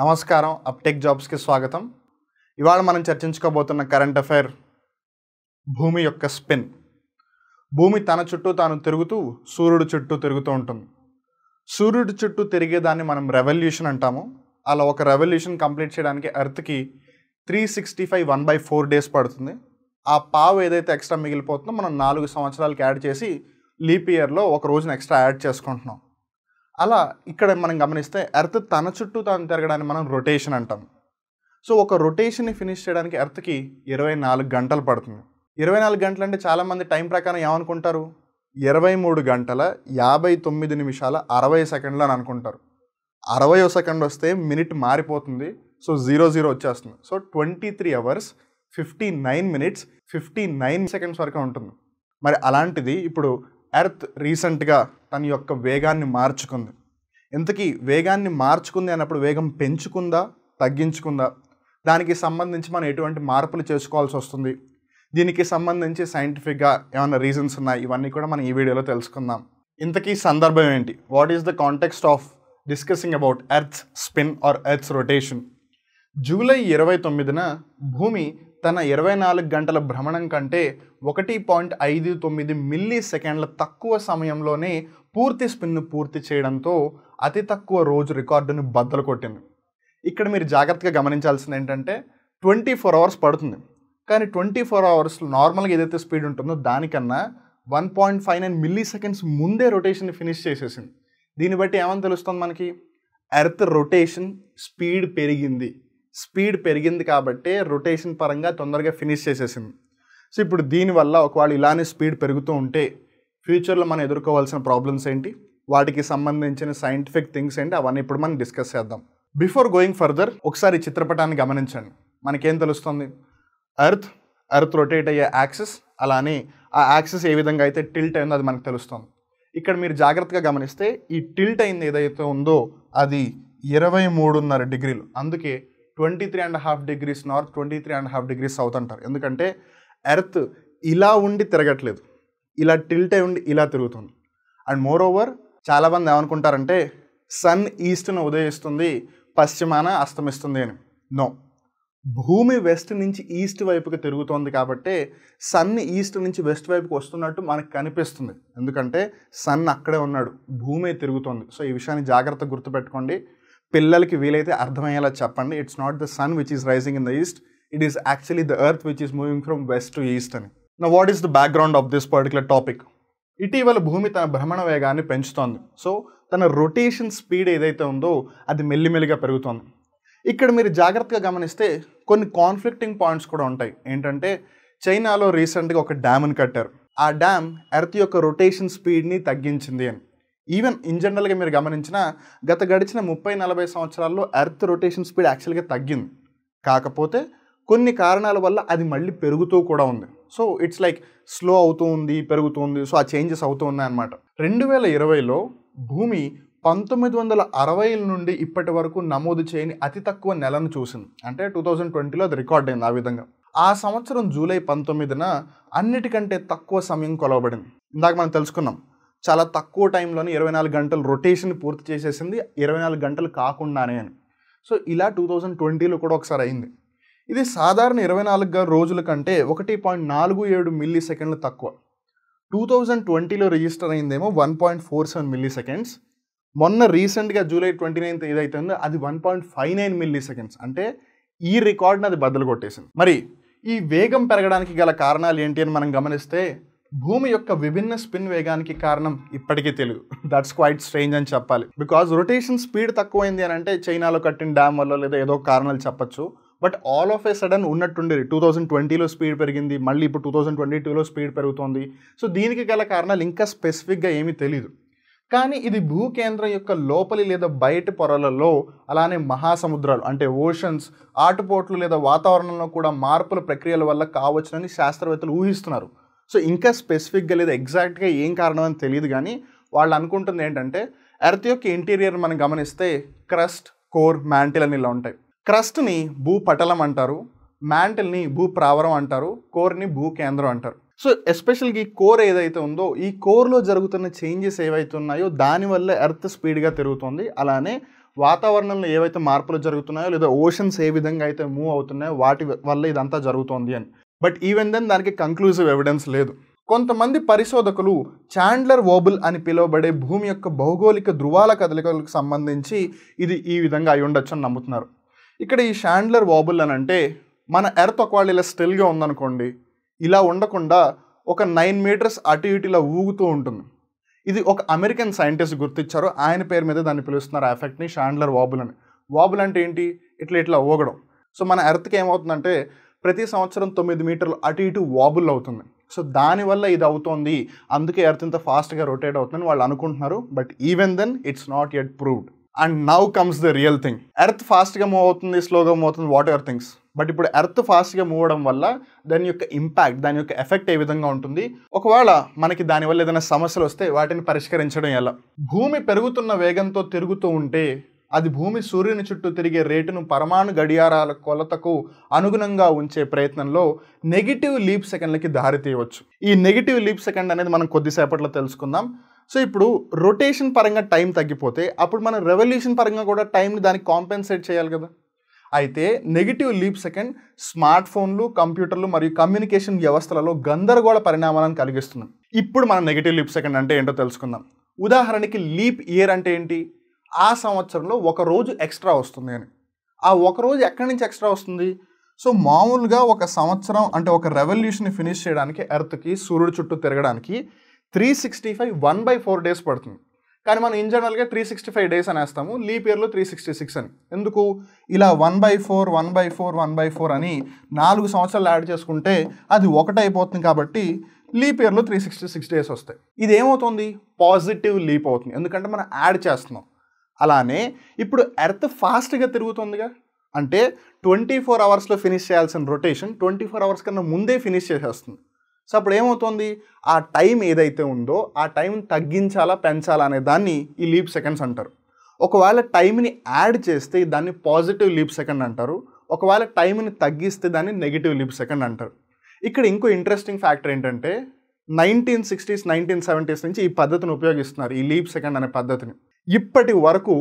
నమస్కారం అప్టేక్ జాబ్స్కి స్వాగతం. ఇవాళ మనం చర్చించుకోబోతున్న కరెంట్ అఫైర్ భూమి యొక్క స్పిన్. భూమి తన చుట్టూ తాను తిరుగుతూ సూర్యుడు చుట్టూ తిరుగుతూ ఉంటుంది. సూర్యుడి చుట్టూ తిరిగేదాన్ని మనం రెవల్యూషన్ అంటాము. అలా ఒక రెవల్యూషన్ కంప్లీట్ చేయడానికి ఎర్త్కి 365 1/4 డేస్ పడుతుంది. ఆ పావు ఏదైతే ఎక్స్ట్రా మిగిలిపోతుందో మనం 4 సంవత్సరాలకి యాడ్ చేసి లీప్ ఇయర్లో ఒక రోజున ఎక్స్ట్రా యాడ్ చేసుకుంటున్నాం. అలా ఇక్కడ మనం గమనిస్తే ఎర్త్ తన చుట్టూ తాను తిరగడాన్ని మనం రొటేషన్ అంటాం. సో ఒక రొటేషన్ని ఫినిష్ చేయడానికి ఎర్త్కి 24 గంటలు పడుతుంది. 24 గంటలు అంటే చాలామంది టైం ప్రకారం ఏమనుకుంటారు, 23 గంటల 59 నిమిషాల 60 సెకండ్లు అని అనుకుంటారు. 60వ సెకండ్ వస్తే మినిట్ మారిపోతుంది. సో 00 వచ్చేస్తుంది. సో 23 hours 59 minutes 59 seconds వరకు ఉంటుంది. మరి అలాంటిది ఇప్పుడు ఎర్త్ రీసెంట్గా తన యొక్క వేగాన్ని మార్చుకుంది. ఇంతకీ వేగాన్ని మార్చుకుంది అన్నప్పుడు వేగం పెంచుకుందా తగ్గించుకుందా, దానికి సంబంధించి మనం ఎటువంటి మార్పులు చేసుకోవాల్సి వస్తుంది, దీనికి సంబంధించి సైంటిఫిక్గా ఏమైనా రీజన్స్ ఉన్నాయి, ఇవన్నీ కూడా మనం ఈ వీడియోలో తెలుసుకుందాం. ఇంతకీ సందర్భం ఏంటి, what is the context of discussing about earth's spin or earth's rotation. July 29న భూమి తన 24 గంటల భ్రమణం కంటే 1.59 మిల్లీ సెకండ్ల తక్కువ సమయంలోనే పూర్తి స్పిన్ను పూర్తి చేయడంతో అతి తక్కువ రోజు రికార్డును బద్దలు కొట్టింది. ఇక్కడ మీరు జాగ్రత్తగా గమనించాల్సింది ఏంటంటే 24 hours పడుతుంది, కానీ 24 hours నార్మల్గా ఏదైతే స్పీడ్ ఉంటుందో దానికన్నా 1.59 మిల్లీ సెకండ్స్ ముందే రొటేషన్ ఫినిష్ చేసేసింది. దీన్ని బట్టి ఏమని తెలుస్తుంది మనకి, ఎర్త్ రొటేషన్ స్పీడ్ పెరిగింది కాబట్టి రొటేషన్ పరంగా తొందరగా ఫినిష్ చేసేసింది. సో ఇప్పుడు దీనివల్ల ఒకవేళ ఇలానే స్పీడ్ పెరుగుతూ ఉంటే ఫ్యూచర్లో మనం ఎదుర్కోవాల్సిన ప్రాబ్లమ్స్ ఏంటి, వాటికి సంబంధించిన సైంటిఫిక్ థింగ్స్ ఏంటి, అవన్నీ ఇప్పుడు మనం డిస్కస్ చేద్దాం. బిఫోర్ గోయింగ్ ఫర్దర్ ఒకసారి చిత్రపటాన్ని గమనించండి. మనకేం తెలుస్తుంది, ఎర్త్ రొటేట్ అయ్యే యాక్సిస్, అలానే ఆ యాక్సిస్ ఏ విధంగా అయితే టిల్ట్ అయిందో అది మనకు తెలుస్తుంది. ఇక్కడ మీరు జాగ్రత్తగా గమనిస్తే ఈ టిల్ట్ అయింది ఏదైతే ఉందో అది 23.5 డిగ్రీలు. అందుకే 23.5 degrees నార్త్ 23.5 degrees సౌత్ అంటారు. ఎందుకంటే ఎర్త్ ఇలా ఉండి తిరగట్లేదు, ఇలా టిల్ట్ అయి ఉండి ఇలా తిరుగుతుంది. అండ్ మోర్ ఓవర్ చాలామంది ఏమనుకుంటారంటే సన్ ఈస్ట్ను ఉదయిస్తుంది, పశ్చిమాన అస్తమిస్తుంది అని. నో, భూమి వెస్ట్ నుంచి ఈస్ట్ వైపుకి తిరుగుతోంది కాబట్టి సన్ ఈస్ట్ నుంచి వెస్ట్ వైపుకి వస్తున్నట్టు మనకు కనిపిస్తుంది. ఎందుకంటే సన్ అక్కడే ఉన్నాడు, భూమి తిరుగుతోంది. సో ఈ విషయాన్ని జాగ్రత్తగా గుర్తుపెట్టుకోండి. పిల్లలకి వీలైతే అర్థమయ్యేలా చెప్పండి. It's not the sun which is rising in the east, it is actually the earth which is moving from west to east అని. Now what is the background of this particular topic. ఇటీవల భూమి తన భ్రమణ వేగాన్ని పెంచుతోంది. So తన rotation speed ఏదైతే ఉందో అది మెల్లిమెల్లిగా పెరుగుతోంది. ఇక్కడ మీరు జాగ్రత్తగా గమనిస్తే కొన్ని కాన్ఫ్లిక్టింగ్ పాయింట్స్ కూడా ఉంటాయి. ఏంటంటే చైనాలో రీసెంట్గా ఒక డ్యామ్ని కట్టారు. ఆ డ్యామ్ ఎర్త్ యొక్క రొటేషన్ స్పీడ్ని తగ్గించింది అని. ఈవెన్ ఇన్ జనరల్గా మీరు గమనించిన గడిచిన 30-40 సంవత్సరాల్లో ఎర్త్ రొటేషన్ స్పీడ్ యాక్చువల్గా తగ్గింది. కాకపోతే కొన్ని కారణాల వల్ల అది మళ్ళీ పెరుగుతూ కూడా ఉంది. సో ఇట్స్ లైక్ స్లో అవుతూ ఉంది, పెరుగుతుంది. సో ఆ చేంజెస్ అవుతూ ఉన్నాయి అన్నమాట. 2020లో భూమి 1960 నుండి ఇప్పటి వరకు నమోదు చేయని అతి తక్కువ నెలను చూసింది. అంటే 2020లో అది రికార్డ్ అయింది. ఆ విధంగా ఆ సంవత్సరం జూలై 19న అన్నిటికంటే తక్కువ సమయం కొలవబడింది. ఇందాక మనం తెలుసుకున్నాం, చాలా తక్కువ టైంలోనే 24 గంటలు రొటేషన్ పూర్తి చేసేసింది, 24 గంటలు కాకుండానే అని. సో ఇలా 2020లో కూడా ఒకసారి అయింది. ఇది సాధారణ 24 రోజుల కంటే 1.47 మిల్లీ సెకండ్లు తక్కువ. 2020లో రిజిస్టర్ అయిందేమో 1.47 మిల్లీ సెకండ్స్. మొన్న రీసెంట్గా జూలై 29 ఏదైతే ఉందో అది 1.59 మిల్లీ సెకండ్స్. అంటే ఈ రికార్డ్ని అది బద్దలు కొట్టేసింది. మరి ఈ వేగం పెరగడానికి గల కారణాలు ఏంటి అని మనం గమనిస్తే భూమి యొక్క విభిన్న స్పిన్ వేగానికి కారణం ఇప్పటికీ తెలియదు. దట్స్ క్వైట్ స్ట్రేంజ్ అని చెప్పాలి. బికాజ్ రొటేషన్ స్పీడ్ తక్కువైంది అని అంటే చైనాలో కట్టిన డ్యామ్ వల్ల లేదా ఏదో కారణాలు చెప్పచ్చు. But all of a sudden ఉన్నట్టుండేది 2020లో స్పీడ్ పెరిగింది, మళ్ళీ ఇప్పుడు 2022లో స్పీడ్ పెరుగుతోంది. సో దీనికి గల కారణాలు ఇంకా స్పెసిఫిక్గా ఏమీ తెలియదు. కానీ ఇది భూకేంద్రం యొక్క లోపలి లేదా బయటి పొరలలో, అలానే మహాసముద్రాలు అంటే ఓషన్స్, ఆటుపోట్లు లేదా వాతావరణంలో కూడా మార్పుల ప్రక్రియల వల్ల కావచ్చునని శాస్త్రవేత్తలు ఊహిస్తున్నారు. సో ఇంకా స్పెసిఫిక్గా లేదా ఎగ్జాక్ట్గా ఏం కారణం అని తెలియదు, కానీ వాళ్ళు అనుకుంటుంది ఏంటంటే ఎర్త్ యొక్క ఇంటీరియర్ మనం గమనిస్తే క్రస్ట్, కోర్, మ్యాంటిల్ అని ఇలా ఉంటాయి. క్రస్ట్ని భూపటలం అంటారు, మ్యాంటిల్ని భూప్రావరం అంటారు, కోర్ని భూకేంద్రం అంటారు. సో ఎస్పెషల్గా ఈ కోర్ ఏదైతే ఉందో ఈ కోర్లో జరుగుతున్న చేంజెస్ ఏవైతే ఉన్నాయో దానివల్ల ఎర్త్ స్పీడ్గా తిరుగుతుంది. అలానే వాతావరణంలో ఏవైతే మార్పులు జరుగుతున్నాయో లేదా ఓషన్స్ ఏ విధంగా అయితే మూవ్ అవుతున్నాయో వాటి వల్ల ఇదంతా జరుగుతోంది అని. బట్ ఈవెన్ దెన్ దానికి కంక్లూజివ్ ఎవిడెన్స్ లేదు. కొంతమంది పరిశోధకులు చాండ్లర్ వోబుల్ అని పిలువబడే భూమి యొక్క భౌగోళిక ధృవాల కదలికలకు సంబంధించి ఇది ఈ విధంగా అయి ఉండొచ్చు అని నమ్ముతున్నారు. ఇక్కడ ఈ చాండ్లర్ వోబుల్ అని అంటే మన ఎర్త్ ఒకవేళ ఇలా స్టిల్గా ఉందనుకోండి, ఇలా ఉండకుండా ఒక 9 మీటర్స్ అటు ఇటు ఇలా ఊగుతూ ఉంటుంది. ఇది ఒక అమెరికన్ సైంటిస్ట్ గుర్తించారు, ఆయన పేరు మీద దాన్ని పిలుస్తున్నారు ఆ ఎఫెక్ట్ని చాండ్లర్ వోబుల్ అని. వోబుల్ అంటే ఏంటి? ఇట్లా ఊగడం. సో మన ఎర్త్కి ఏమవుతుందంటే ప్రతి సంవత్సరం 9 మీటర్లు అటు ఇటు వాబుల్ అవుతుంది. సో దానివల్ల ఇది అవుతోంది, అందుకే ఎర్త్ ఇంత ఫాస్ట్గా రొటేట్ అవుతుందని వాళ్ళు అనుకుంటున్నారు. But even then it's not yet proved. And now comes the real thing. Earth ఫాస్ట్గా మూవ్ అవుతుంది, స్లోగా మూవ్ అవుతుంది, వాట్ ఎవర్ థింగ్స్. బట్ ఇప్పుడు ఎర్త్ ఫాస్ట్గా మూవ్ అవడం వల్ల దాని యొక్క ఇంపాక్ట్, దాని యొక్క ఎఫెక్ట్ ఏ విధంగా ఉంటుంది, ఒకవేళ మనకి దానివల్ల ఏదైనా సమస్యలు వస్తే వాటిని పరిష్కరించడం ఎలా? భూమి పెరుగుతున్న వేగంతో తిరుగుతూ ఉంటే అది భూమి సూర్యుని చుట్టూ తిరిగే రేటును పరమాణు గడియారాల కొలతకు అనుగుణంగా ఉంచే ప్రయత్నంలో నెగిటివ్ లీప్ సెకండ్లకి దారి తీయవచ్చు. ఈ నెగిటివ్ లీప్ సెకండ్ అనేది మనం కొద్దిసేపట్లో తెలుసుకుందాం. సో ఇప్పుడు రొటేషన్ పరంగా టైం తగ్గిపోతే అప్పుడు మనం రెవల్యూషన్ పరంగా కూడా టైంని దానికి కాంపెన్సేట్ చేయాలి కదా. అయితే నెగిటివ్ లీప్ సెకండ్ స్మార్ట్ ఫోన్లు, కంప్యూటర్లు మరియు కమ్యూనికేషన్ వ్యవస్థలలో గందరగోళ పరిణామాలను కలిగిస్తుంది. ఇప్పుడు మనం నెగిటివ్ లీప్ సెకండ్ అంటే ఏంటో తెలుసుకుందాం. ఉదాహరణకి లీప్ ఇయర్ అంటే ఏంటి? ఆ సంవత్సరంలో ఒక రోజు ఎక్స్ట్రా వస్తుంది అని. ఆ ఒక రోజు ఎక్కడి నుంచి ఎక్స్ట్రా వస్తుంది? సో మామూలుగా ఒక సంవత్సరం అంటే ఒక రెవల్యూషన్ ఫినిష్ చేయడానికి ఎర్త్కి సూర్యుడు చుట్టూ తిరగడానికి 365 1/4 డేస్ పడుతుంది. కానీ మనం ఇన్ జనరల్గా 365 డేస్ అనేస్తాము, లీప్ ఇయర్లో 366 అని. ఎందుకు? ఇలా 1/4 1/4 1/4 అని 4 సంవత్సరాలు యాడ్ చేసుకుంటే అది ఒకటి అయిపోతుంది. కాబట్టి లీప్ ఇయర్లో 366 డేస్ వస్తాయి. ఇది ఏమవుతుంది? పాజిటివ్ లీప్ అవుతుంది, ఎందుకంటే మనం యాడ్ చేస్తున్నాం. అలానే ఇప్పుడు ఎర్త్ ఫాస్ట్గా తిరుగుతుందిగా, అంటే 24 అవర్స్లో ఫినిష్ చేయాల్సిన రొటేషన్ 24 అవర్స్ కన్నా ముందే ఫినిష్ చేసేస్తుంది. సో అప్పుడు ఏమవుతుంది? ఆ టైం ఏదైతే ఉందో ఆ టైం తగ్గించాలా పెంచాలా అనే దాన్ని ఈ లీప్ సెకండ్స్ అంటారు. ఒకవేళ టైంని యాడ్ చేస్తే దాన్ని పాజిటివ్ లీప్ సెకండ్ అంటారు, ఒకవేళ టైంని తగ్గిస్తే దాన్ని నెగిటివ్ లీప్ సెకండ్ అంటారు. ఇక్కడ ఇంకో ఇంట్రెస్టింగ్ ఫ్యాక్టర్ ఏంటంటే 1960s 1970s నుంచి ఈ పద్ధతిని ఉపయోగిస్తున్నారు, ఈ లీప్ సెకండ్ అనే పద్ధతిని. ఇప్పటి వరకు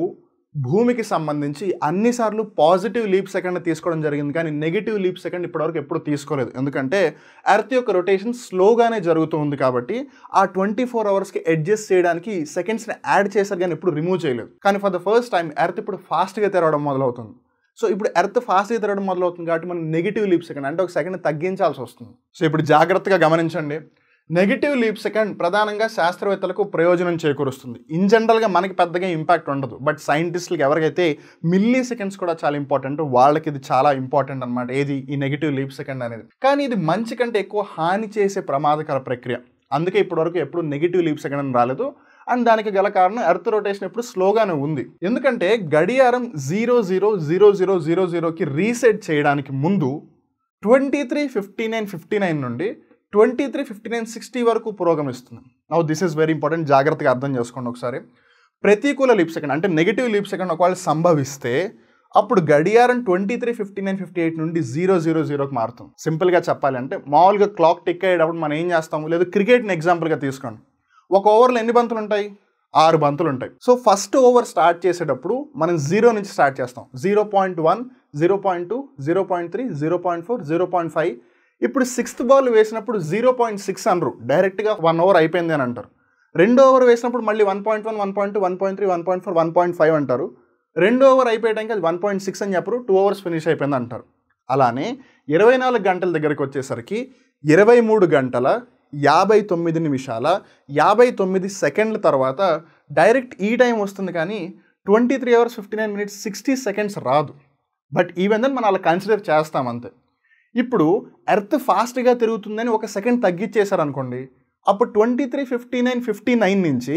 భూమికి సంబంధించి అన్నిసార్లు పాజిటివ్ లీప్ సెకండ్ తీసుకోవడం జరిగింది, కానీ నెగిటివ్ లీప్ సెకండ్ ఇప్పటివరకు ఎప్పుడు తీసుకోలేదు. ఎందుకంటే ఎర్త్ యొక్క రొటేషన్ స్లోగానే జరుగుతూ ఉంది కాబట్టి ఆ 24 అవర్స్కి అడ్జస్ట్ చేయడానికి సెకండ్స్ని యాడ్ చేశారు కానీ ఎప్పుడు రిమూవ్ చేయలేదు. కానీ for the first time earth ఇప్పుడు ఫాస్ట్గా తిరగడం మొదలవుతుంది. సో ఇప్పుడు ఎర్త్ ఫాస్ట్గా తిరగడం మొదలవుతుంది కాబట్టి మనం నెగిటివ్ లీప్ సెకండ్ అంటే ఒక సెకండ్ తగ్గించాల్సి వస్తుంది. సో ఇప్పుడు జాగ్రత్తగా గమనించండి. నెగిటివ్ లీప్ సెకండ్ ప్రధానంగా శాస్త్రవేత్తలకు ప్రయోజనం చేకూరుస్తుంది. ఇన్ జనరల్గా మనకి పెద్దగా ఇంపాక్ట్ ఉండదు, బట్ సైంటిస్టులకు ఎవరికైతే మిల్లీ సెకండ్స్ కూడా చాలా ఇంపార్టెంట్, వాళ్ళకి ఇది చాలా ఇంపార్టెంట్ అనమాట. ఏది? ఈ నెగిటివ్ లీప్ సెకండ్ అనేది. కానీ ఇది మంచి కంటే ఎక్కువ హాని చేసే ప్రమాదకర ప్రక్రియ. అందుకే ఇప్పటివరకు ఎప్పుడు నెగిటివ్ లీప్ సెకండ్ అని రాలేదు. అండ్ దానికి గల కారణం ఎర్త్ రొటేషన్ ఎప్పుడు స్లోగానే ఉంది. ఎందుకంటే గడియారం 000000కి రీసెట్ చేయడానికి ముందు 23:59:59 నుండి 23:59:60 వరకు పురోగమిస్తుంది. Now this is very important, జాగ్రత్తగా అర్థం చేసుకోండి ఒకసారి. ప్రతికూల లీప్ సెకండ్ అంటే నెగిటివ్ లీప్ సెకండ్ ఒకవేళ సంభవిస్తే అప్పుడు గడియారం 23:59:58 నుండి 000కి మారుతుంది. సింపుల్గా చెప్పాలి అంటే మామూలుగా క్లాక్ టిక్ అయ్యేటప్పుడు మనం ఏం చేస్తాము, లేదా క్రికెట్ని ఎగ్జాంపుల్గా తీసుకోండి. ఒక ఓవర్లో ఎన్ని బంతులు ఉంటాయి? 6 బంతులు ఉంటాయి. సో ఫస్ట్ ఓవర్ స్టార్ట్ చేసేటప్పుడు మనం 0 నుంచి స్టార్ట్ చేస్తాం. 0.1 0.2 0.3 0.4 0.5. ఇప్పుడు 6th బాల్ వేసినప్పుడు 0.6 అనరు, డైరెక్ట్గా 1 ఓవర్ అయిపోయింది అని అంటారు. రెండో ఓవర్ వేసినప్పుడు మళ్ళీ 1.1 1.2 1.3 1.4 1.5 అంటారు. రెండో ఓవర్ అయిపోయడానికి అది 1.6 అని చెప్పరు, 2 ఓవర్స్ ఫినిష్ అయిపోయింది అంటారు. అలానే 24 గంటల దగ్గరికి వచ్చేసరికి 23 గంటల 59 నిమిషాల 59 సెకండ్ల తర్వాత డైరెక్ట్ ఈ టైం వస్తుంది, కానీ 23 hours 59 minutes 60 seconds రాదు. బట్ ఈవెన్ దెన్ మనం అలా కన్సిడర్ చేస్తాం అంతే. ఇప్పుడు ఎర్త్ ఫాస్ట్గా తిరుగుతుందని ఒక సెకండ్ తగ్గించేశారు అనుకోండి, అప్పుడు 23:59:59 నుంచి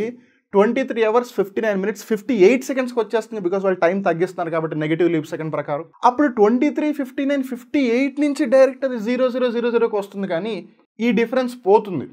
23 hours 59 minutes 58 secondsకి వచ్చేస్తుంది. బికాస్ వాళ్ళు టైం తగ్గిస్తున్నారు కాబట్టి నెగిటివ్ లీప్ సెకండ్ ప్రకారం. అప్పుడు 23:59:58 నుంచి డైరెక్ట్ అది 0000కి వస్తుంది, కానీ ఈ డిఫరెన్స్ పోతుంది.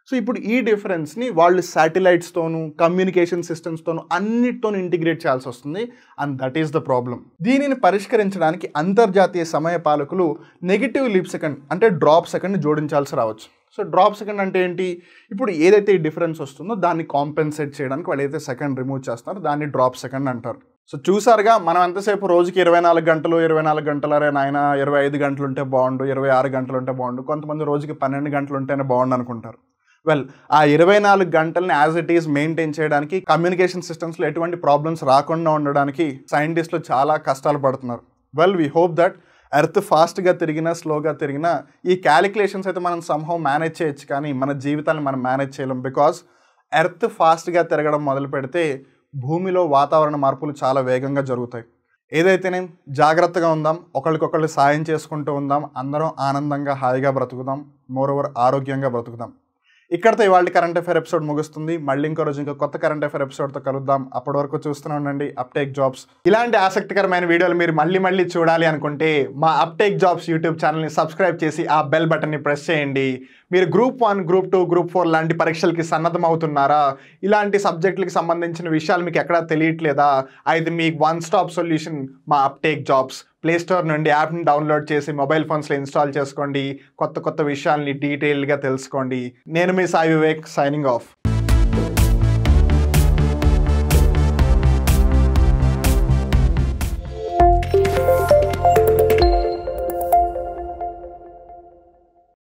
సో ఇప్పుడు ఈ డిఫరెన్స్ని వాళ్ళు శాటిలైట్స్తోనూ కమ్యూనికేషన్ సిస్టమ్స్తోనూ అన్నిటితోనూ ఇంటిగ్రేట్ చేయాల్సి వస్తుంది. And that is the problem. దీనిని పరిష్కరించడానికి అంతర్జాతీయ సమయ పాలకులు నెగిటివ్ లీప్ సెకండ్ అంటే డ్రాప్ సెకండ్ని జోడించాల్సి రావచ్చు. సో డ్రాప్ సెకండ్ అంటే ఏంటి, ఇప్పుడు ఏదైతే ఈ డిఫరెన్స్ వస్తుందో దాన్ని కాంపెన్సేట్ చేయడానికి వాళ్ళు ఏదైతే సెకండ్ రిమూవ్ చేస్తారో దాన్ని డ్రాప్ సెకండ్ అంటారు. సో చూసారుగా, మనం ఎంతసేపు రోజుకి 24 గంటలు అరే నాయన 25 గంటలు ఉంటే బాగుండు, 26 గంటలు ఉంటే బాగుండు, కొంతమంది రోజుకి 12 గంటలు ఉంటేనే బాగుండు అనుకుంటారు. వెల్, ఆ 24 గంటల్ని యాజ్ ఇట్ ఈస్ మెయింటైన్ చేయడానికి, కమ్యూనికేషన్ సిస్టమ్స్లో ఎటువంటి ప్రాబ్లమ్స్ రాకుండా ఉండడానికి సైంటిస్టులు చాలా కష్టాలు పడుతున్నారు. Well, we hope that earth ఫాస్ట్గా తిరిగినా స్లోగా తిరిగినా ఈ క్యాలిక్యులేషన్స్ అయితే మనం సంహౌ మేనేజ్ చేయొచ్చు, కానీ మన జీవితాన్ని మనం మేనేజ్ చేయలేం. బికాజ్ ఎర్త్ ఫాస్ట్గా తిరగడం మొదలు పెడితే భూమిలో వాతావరణ మార్పులు చాలా వేగంగా జరుగుతాయి. ఏదైతేనే జాగ్రత్తగా ఉందాం, ఒకరికొకళ్ళు సాయం చేసుకుంటూ ఉందాం, అందరం ఆనందంగా హాయిగా బ్రతుకుదాం, మోరోవర్ ఆరోగ్యంగా బ్రతుకుదాం. ఇక్కడితో ఇవాళ కరెంట్ అఫైర్ ఎపిసోడ్ ముగుస్తుంది. మళ్ళీ ఇంకో రోజు ఇంకో కొత్త కరెంట్ అఫైర్ ఎపిసోడ్తో కలుద్దాం. అప్పటి వరకు చూస్తూనే ఉండండి అప్టేక్ జాబ్స్. ఇలాంటి ఆసక్తికరమైన వీడియోలు మీరు మళ్ళీ చూడాలి అనుకుంటే మా అప్టేక్ జాబ్స్ యూట్యూబ్ ఛానల్ని సబ్స్క్రైబ్ చేసి ఆ బెల్ బటన్ని ప్రెస్ చేయండి. మీరు గ్రూప్ 1, గ్రూప్ 2, గ్రూప్ 4 లాంటి పరీక్షలకి సన్నద్ధం అవుతున్నారా? ఇలాంటి సబ్జెక్టులకి సంబంధించిన విషయాలు మీకు ఎక్కడా తెలియట్లేదా? అయితే మీకు వన్ స్టాప్ సొల్యూషన్ మా అప్టేక్ జాబ్స్. ప్లే స్టోర్ నుండి యాప్ని డౌన్లోడ్ చేసి మొబైల్ ఫోన్స్లో ఇన్స్టాల్ చేసుకోండి. కొత్త విషయాల్ని డీటెయిల్గా తెలుసుకోండి. నేను మీ సాయి వివేక్, సైనింగ్ ఆఫ్.